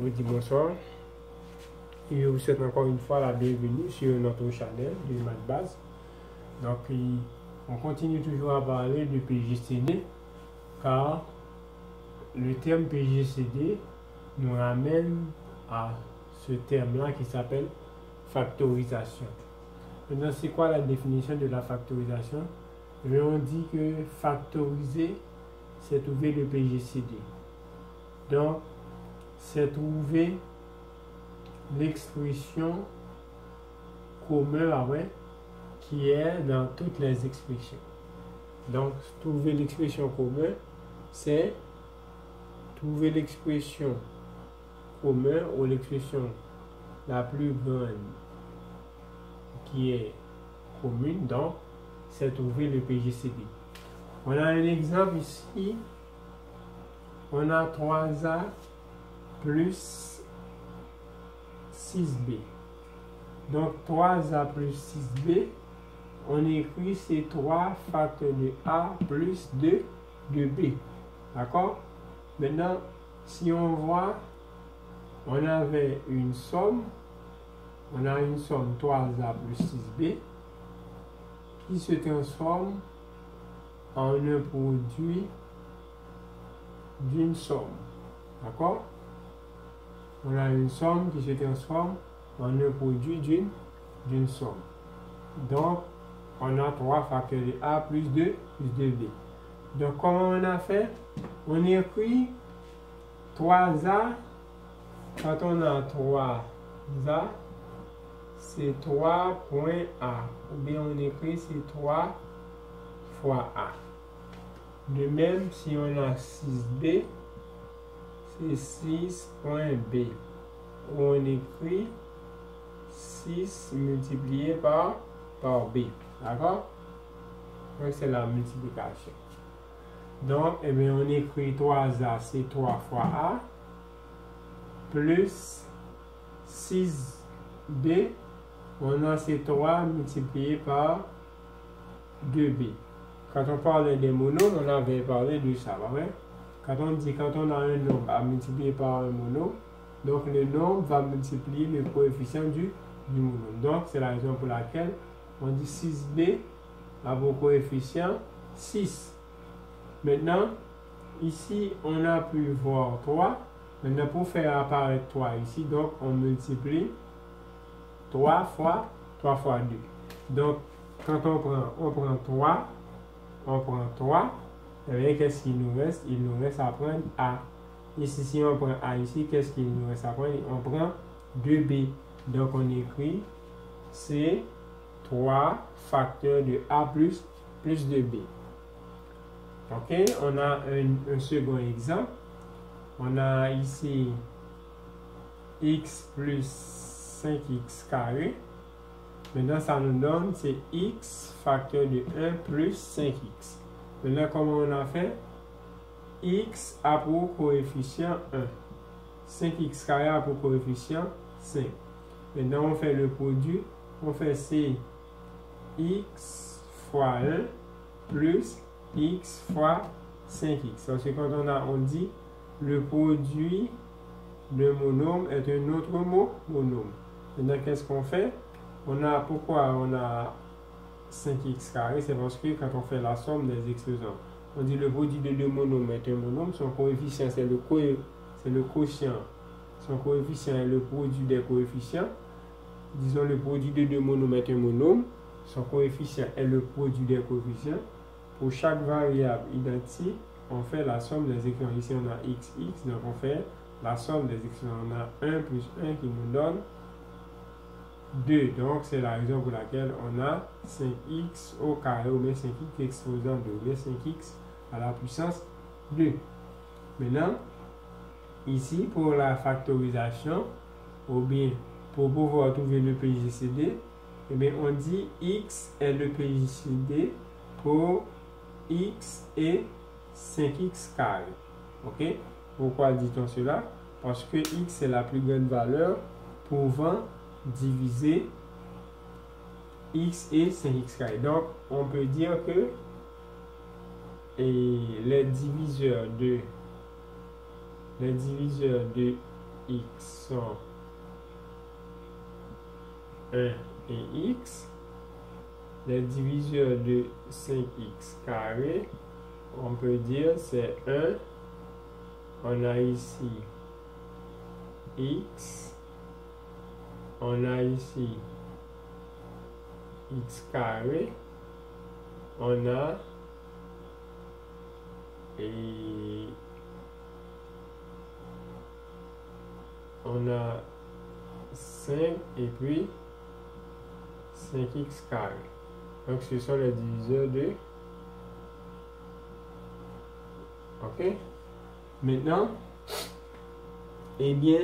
vous dis bonsoir. Et je vous souhaite encore une fois la bienvenue sur notre chaîne de MathBase. Donc, on continue toujours à parler de PGCD car le terme PGCD nous ramène à ce terme-là qui s'appelle factorisation. Maintenant, c'est quoi la définition de la factorisation? On dit que factoriser, c'est trouver le PGCD. Donc, c'est trouver l'expression commune qui est dans toutes les expressions. Donc, trouver l'expression commune, c'est trouver l'expression commune ou l'expression la plus grande qui est commune. Donc, c'est trouver le PGCD. On a un exemple ici. On a 3A plus 6B. Donc 3A plus 6B, on écrit c'est 3 facteurs de A plus 2 de B. D'accord? Maintenant, si on voit, on avait une somme. On a une somme 3A plus 6B qui se transforme en un produit d'une somme. D'accord? On a une somme qui se transforme en un produit d'une somme. Donc, on a 3 facteurs de A plus 2 plus 2B. Donc, comment on a fait? On écrit 3A. Quand on a 3A, c'est 3.A. Ou bien on écrit c'est 3 fois A. De même, si on a 6B, c'est 6.B. Où on écrit 6 multiplié par B. D'accord? Donc, c'est la multiplication. Donc, eh bien, on écrit 3A, c'est 3 fois A, plus 6B, on a c'est 3 multiplié par 2B. Quand on parlait des monomes, on avait parlé de ça, vrai? Quand on a un nombre à multiplier par un monome, donc le nombre va multiplier le coefficient du monome. Donc, c'est la raison pour laquelle on dit 6B a pour coefficient 6. Maintenant, ici, on a pu voir 3. Maintenant, pour faire apparaître 3 ici, donc on multiplie 3 fois 2. Donc, quand on prend 3, et bien, qu'est-ce qu'il nous reste? Il nous reste à prendre A. Ici, si on prend A ici, qu'est-ce qu'il nous reste à prendre? On prend 2B. Donc, on écrit c'est 3 facteurs de A plus 2B. OK? On a un second exemple. On a ici x plus 5x carré. Maintenant, ça nous donne, c'est x facteur de 1 plus 5x. Maintenant, comment on a fait? X a pour coefficient 1. 5x carré a pour coefficient 5. Maintenant, on fait le produit. On fait c'est x fois 1 plus x fois 5x. Parce que quand on dit le produit de monome est un autre monome. Maintenant, qu'est-ce qu'on fait? Pourquoi on a 5x carré? C'est parce que quand on fait la somme des exposants, on dit le produit de deux monomes est un monome. Son coefficient, c'est le quotient. Son coefficient est le produit des coefficients. Disons le produit de deux monomes est un monome. Son coefficient est le produit des coefficients. Pour chaque variable identique, on fait la somme des exposants. Ici, on a x, donc on fait la somme des exposants. On a 1 plus 1 qui nous donne 2. Donc, c'est la raison pour laquelle on a 5x au carré ou bien 5x exposant 2 ou bien 5x à la puissance 2. Maintenant, ici, pour la factorisation, ou bien pour pouvoir trouver le PGCD, eh bien, on dit x est le PGCD pour x et 5x carré. OK? Pourquoi dit-on cela? Parce que x est la plus grande valeur pouvant diviser x et 5x carré. Donc, on peut dire que les diviseurs de x sont 1 et x, les diviseurs de 5x carré, on peut dire c'est 1, on a ici x, on a ici x carré, on a et on a 5 et puis 5x carré. Donc ce sont les diviseurs de. Ok. Maintenant, eh bien,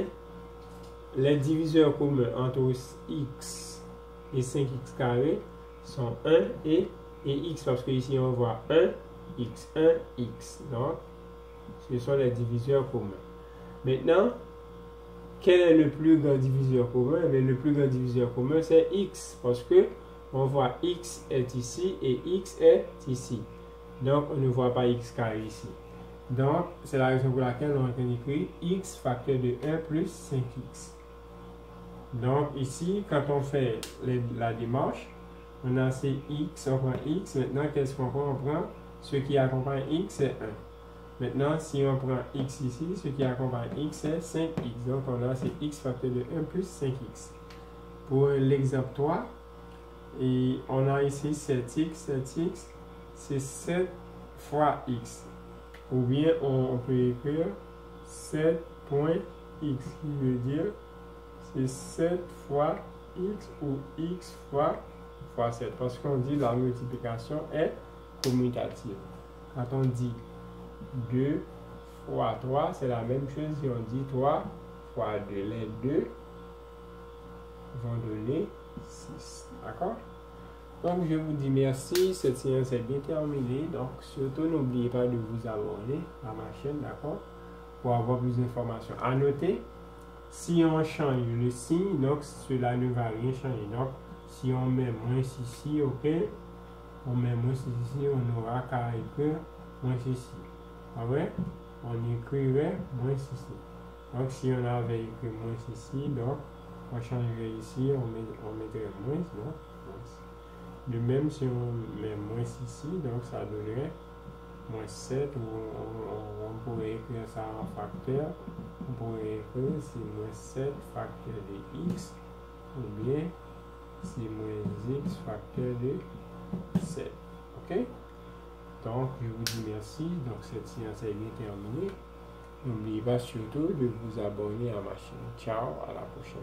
les diviseurs communs entre x et 5x carré sont 1 et x, parce que ici on voit 1, x, 1, x. Donc, ce sont les diviseurs communs. Maintenant, quel est le plus grand diviseur commun? Mais le plus grand diviseur commun, c'est x, parce que on voit x est ici et x est ici. Donc, on ne voit pas x carré ici. Donc, c'est la raison pour laquelle on a écrit x facteur de 1 plus 5x. Donc, ici, quand on fait la démarche, on a ces x, on prend x. Maintenant, qu'est-ce qu'on prend? On prend ce qui accompagne x, c'est 1. Maintenant, si on prend x ici, ce qui accompagne x, c'est 5x. Donc, on a c'est x facteur de 1 plus 5x. Pour l'exemple 3, et on a ici 7x, c'est 7 fois x. Ou bien, on peut écrire 7.x, qui veut dire c'est 7 fois x ou x fois 7. Parce qu'on dit la multiplication est commutative. Quand on dit 2 fois 3, c'est la même chose si on dit 3 fois 2. Les deux vont donner 6. D'accord? Donc, je vous dis merci. Cette séance est bien terminée. Donc, surtout, n'oubliez pas de vous abonner à ma chaîne, d'accord? Pour avoir plus d'informations. À noter, si on change le signe, donc cela ne va rien changer. Donc, si on met moins ici, ok? On met moins ici, on aura qu'à écrire moins ici. Ah ouais? On écrirait moins ici. Donc, si on avait écrit moins ici, donc, on changerait ici, on mettrait moins, non? Moins. De même, si on met moins ici, donc ça donnerait moins 7, ou on pourrait écrire ça en facteur. On pourrait écrire c'est moins 7 facteur de x, ou bien c'est moins x facteur de 7. Ok? Donc, je vous dis merci. Donc, cette séance est bien terminée. N'oubliez pas surtout de vous abonner à ma chaîne. Ciao, à la prochaine.